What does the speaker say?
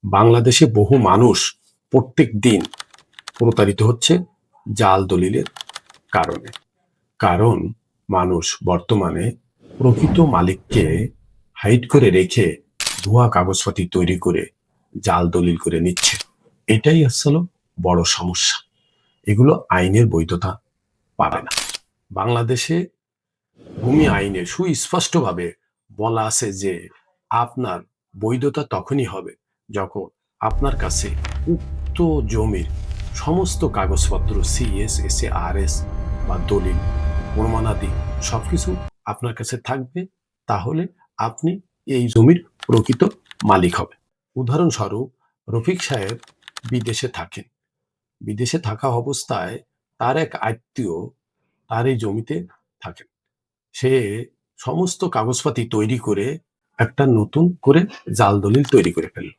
বাংলাদেশে বহু মানুষ প্রত্যেক দিন প্রতারিত হচ্ছে জাল দলিলের কারণে। কারণ মানুষ বর্তমানে প্রকৃত মালিককে হাইড করে রেখে ভুয়া কাগজপাতি তৈরি করে জাল দলিল করে নিচ্ছে। এটাই আসলে বড় সমস্যা। এগুলো আইনের বৈধতা পাবে না। বাংলাদেশে ভূমি আইনে সুস্পষ্টভাবে বলা আছে যে আপনার বৈধতা তখনই হবে যখন আপনার কাছে উক্ত জমির সমস্ত কাগজপত্র সিএস এসএ আরএস বা দলিল প্রমাণাদি সবকিছু আপনার কাছে থাকবে, তাহলে আপনি এই জমির প্রকৃত মালিক হবেন। উদাহরণস্বরূপ, রফিক সাহেব বিদেশে থাকেন। বিদেশে থাকা অবস্থায় তার এক আত্মীয় তার এই জমিতে থাকেন। সে সমস্ত কাগজপাতি তৈরি করে একটা নতুন করে জাল দলিল তৈরি করে ফেলল।